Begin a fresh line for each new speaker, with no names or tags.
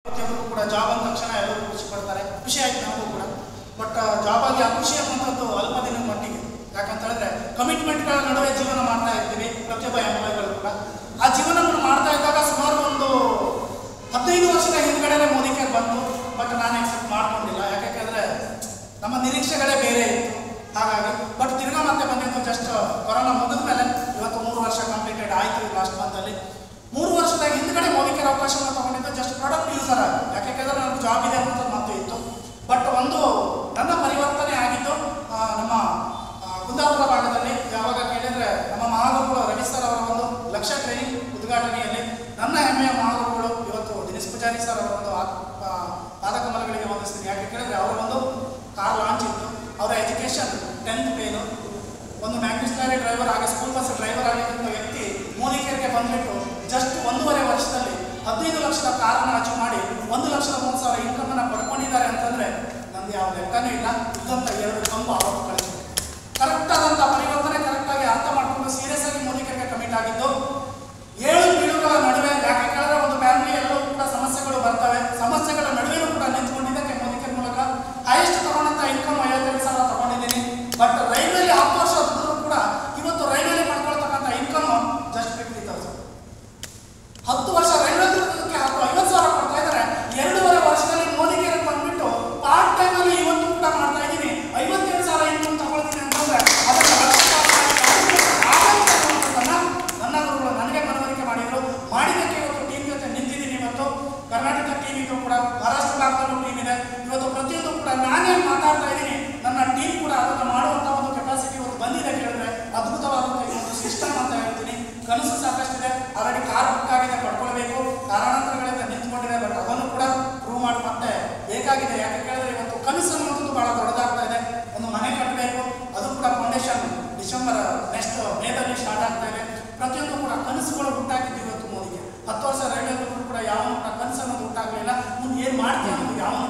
ಪ್ರತಿಯೊಬ್ಬರು ಕೂಡ ಜಾಬ್ ಅಂದ ತಕ್ಷಣ ಎಲ್ಲರೂ ಖುಷಿ ಪಡ್ತಾರೆ, ಖುಷಿ ಆಯ್ತು ನಮಗೂ ಕೂಡ. ಬಟ್ ಜಾಬ್ ಆಗಿ ಆ ಖುಷಿ ಅನ್ನುವಂಥದ್ದು ಅಲ್ಪ ದಿನದ ಮಟ್ಟಿಗೆ. ಯಾಕಂತ ಹೇಳಿದ್ರೆ ಕಮಿಟ್ಮೆಂಟ್ಗಳ ನಡುವೆ ಜೀವನ ಮಾಡ್ತಾ ಇರ್ತೀವಿ ಪ್ರತಿಯೊಬ್ಬ ಎಂಪ್ಲಾಯ್ಗಳು ಕೂಡ. ಆ ಜೀವನವನ್ನು ಮಾಡ್ತಾ ಇದ್ದಾಗ ಸುಮಾರು ಒಂದು 15 ವರ್ಷದ ಹಿಂದ್ಗಡೆ ಮೋದಿ ಕೇರ್ ಬಂತು. ಬಟ್ ನಾನು ಎಕ್ಸೆಪ್ಟ್ ಮಾಡ್ಕೊಂಡಿಲ್ಲ, ಯಾಕೆಂದ್ರೆ ನಮ್ಮ ನಿರೀಕ್ಷೆಗಳೇ ಬೇರೆ ಇತ್ತು. ಹಾಗಾಗಿ ಬಟ್ ತಿರ್ಗಾ ಮತ್ತೆ ಬಂದಿದ್ದು ಜಸ್ಟ್ ಕೊರೋನಾ ಮುಗಿದ ಮೇಲೆ ಇವತ್ತು 3 ವರ್ಷ ಕಂಪ್ಲೀಟೆಡ್ ಆಯಿತು ಲಾಸ್ಟ್ ಮಂತಲ್ಲಿ. 3 ವರ್ಷದ ಹಿಂದ್ಗಡೆ ಮೋದಿ ಕೇರ್ ಅವಕಾಶವನ್ನು ತಗೊಂಡಿದ್ದು ಜಸ್ಟ್ ಪ್ರಾಡಕ್ಟ್ ಯೂಸರ್ ಆಗಿ, ಯಾಕೆಂದ್ರೆ ನನಗೆ ಜಾಬ್ ಇದೆ ಅನ್ನೋದು ಮಾತು ಇತ್ತು. ಬಟ್ ಒಂದು ನನ್ನ ಪರಿವರ್ತನೆ ಆಗಿದ್ದು ನಮ್ಮ ಕುಂದಾಪುರ ಭಾಗದಲ್ಲಿ. ಯಾವಾಗ ಕೇಳಿದ್ರೆ ನಮ್ಮ ಮಹಾಗುರುಗಳು ರವಿ ಸರ್ ಅವರ ಒಂದು ಲಕ್ಷ ಟ್ರೈನಿಂಗ್ ಉದ್ಘಾಟನೆಯಲ್ಲಿ ನನ್ನ ಹೆಮ್ಮೆಯ ಮಹಾಗುರುಗಳು ಇವತ್ತು ದಿನೇಶ್ ಪೂಜಾರಿ ಸರ್ ಅವರ ಒಂದು ಪಾದಕಮಲಗಳಿಗೆ ವಂದಿಸ್ತೀನಿ. ಯಾಕೆ ಕೇಳಿದ್ರೆ ಅವರ ಒಂದು ಕಾರ್ ಲಾಂಚ್ ಇತ್ತು. ಅವರ ಎಜುಕೇಷನ್ 10th ಪೇನು, ಒಂದು ಮ್ಯಾಗ್ನಿಸ್ ಲಾರಿ ಡ್ರೈವರ್ ಹಾಗೆ ಸ್ಕೂಲ್ ಬಸ್ ಡ್ರೈವರ್ ಆಗಿದ್ದಂಥ ವ್ಯಕ್ತಿ ಮೋದಿ ಕೇರ್ಗೆ ಬಂದ್ಬಿಟ್ಟು ಜಸ್ಟ್ 1.5 ವರ್ಷದಲ್ಲಿ 15 ಲಕ್ಷದ ಕಾರನ್ನು ಅಚೀವ್ ಮಾಡಿ 1,30,000 ಇನ್ಕಮನ್ನು ಪಡ್ಕೊಂಡಿದ್ದಾರೆ ಅಂತಂದರೆ ನಮ್ದು ಯಾವ ಲೆಕ್ಕನೂ ಇಲ್ಲ. ಇದ್ದಂಥ 2 ಕಂಬ ಅವತ್ತು ಕಳಿಸಿದೆ. ಕರೆಕ್ಟ್ ಆದಂಥ ಪರಿವರ್ತನೆ ಕರೆಕ್ಟಾಗಿ ಅರ್ಥ ಮಾಡಿಕೊಂಡು ಸೀರಿಯಸ್ ಆಗಿ ಮೋದಿ ಕೇರ್ಗೆ ಕಮಿಟ್ ಆಗಿದ್ದು. 7 ಬೀಳುಗಳ ನಡುವೆ, ಯಾಕೆ ಕೇಳಿದ್ರೆ ಒಂದು ಫ್ಯಾಮಿಲಿ ಎಲ್ಲವೂ ಕೂಡ ಸಮಸ್ಯೆಗಳು ಬರ್ತವೆ, ಸಮಸ್ಯೆಗಳ ನಡುವೆನೂ ಕೂಡ ನಿಂತ್ಕೊಂಡಿದ್ದಕ್ಕೆ ಮೋದಿ ಕೇರ್ ಮೂಲಕ ಹೈಯೆಸ್ಟ್ ತಗೊಂಡಂಥ ಇನ್ಕಮ್ 52,000 ತಗೊಂಡಿದ್ದೀನಿ. ಬಟ್ ರೈಲ್ವೆಯಲ್ಲಿ 10 ವರ್ಷ ದುಡಿದ್ರು ಕೂಡ ಇವತ್ತು ರೈಲ್ವೆಯಲ್ಲಿ ಮಾಡ್ಕೊಳ್ತಕ್ಕಂಥ ಇನ್ಕಮ್ ಜಸ್ಟ್ 50,000. 10 ವರ್ಷ ರೈಲ್ವೆ ದುಡಿದಕ್ಕೆ 50,000 ಕೊಡ್ತಾ ಇದ್ದಾರೆ. 2.5 ವರ್ಷದಲ್ಲಿ ಮೋದಿ ಕೇರ್ ಬಂದ್ಬಿಟ್ಟು ಪಾರ್ಟ್ ಟೈಮಲ್ಲಿ ಇವತ್ತು ಕೂಡ ಮಾಡ್ತಾ ಇದ್ದೀನಿ. 52,000 ಇನ್ಕಮ್ ತಗೊಳ್ತೀನಿ ಅಂತಂದ್ರೆ ಅದನ್ನು ನನ್ನ ಗುರುಗಳು ನನಗೆ ಮನವರಿಕೆ ಮಾಡಿದ್ರು. ಮಾಡಿದ್ದಕ್ಕೆ ಇವತ್ತು ಟೀಮ್ ಜೊತೆ ನಿಂತಿದ್ದೀನಿ. ಇವತ್ತು ಕರ್ನಾಟಕ ಟೀಮ್ ಇದ್ರು ಕೂಡ, ಮಹಾರಾಷ್ಟ್ರ ಭಾಗದಲ್ಲೂ ಟೀಮ್ ಇದೆ. ಇವತ್ತು ಪ್ರತಿಯೊಂದು ಕೂಡ ನಾನೇ ಮಾತಾಡ್ತಾ ಇದ್ದೀನಿ. ನನ್ನ ಟೀಮ್ ಕೂಡ ಅದನ್ನು ಮಾಡುವಂಥ ಒಂದು ಕೆಪಾಸಿಟಿ ಇವತ್ತು ಬಂದಿದೆ. ಕೇಳಿದ್ರೆ ಅದ್ಭುತವಾದಂಥ ಒಂದು ಸಿಸ್ಟಮ್ ಅಂತ ಹೇಳ್ತೀನಿ. ಕನಸು ಸಾಕಷ್ಟಿದೆ. ಆಲ್ರೆಡಿ ಕಾರ್ ಬುಕ್ ಆಗಿದೆ, ಪಡ್ಕೊಳ್ಬೇಕು. ಕಾರಣಾಂತರಗಳಿಂದ ನಿಂತ್ಕೊಂಡಿದೆ. ಬಟ್ ಅದನ್ನು ಕೂಡ ಪ್ರೂವ್ ಮಾಡಿ ಮತ್ತೆ ಬೇಕಾಗಿದೆ. ಯಾಕೆ ಕೇಳಿದ್ರೆ ಇವತ್ತು ಕನಸು ಅನ್ನೋದು ಬಹಳ ದೊಡ್ಡದಾಗ್ತಾ ಇದೆ. ಒಂದು ಮನೆ ಕಟ್ಟಬೇಕು, ಅದು ಕೂಡ ಫೌಂಡೇಶನ್ ಡಿಸೆಂಬರ್ ನೆಕ್ಸ್ಟ್ ಮೇದಲ್ಲಿ ಸ್ಟಾರ್ಟ್ ಆಗ್ತಾ ಇದೆ. ಪ್ರತಿಯೊಂದು ಕೂಡ ಕನಸುಗಳು ಹುಟ್ಟಾಕಿದ್ದೀವಿ ಇವತ್ತು ಮೋದಿಗೆ. 10 ವರ್ಷ ರೈಲ್ವೆ ಕೂಡ ಯಾವನು ಕೂಡ ಕನಸು ಅನ್ನೋದು ಹುಟ್ಟಾಗಲಿಲ್ಲ. ಮುಂದೆ ಏನು ಮಾಡ್ತೀವಿ ಅನ್ನೋದು ಯಾವನು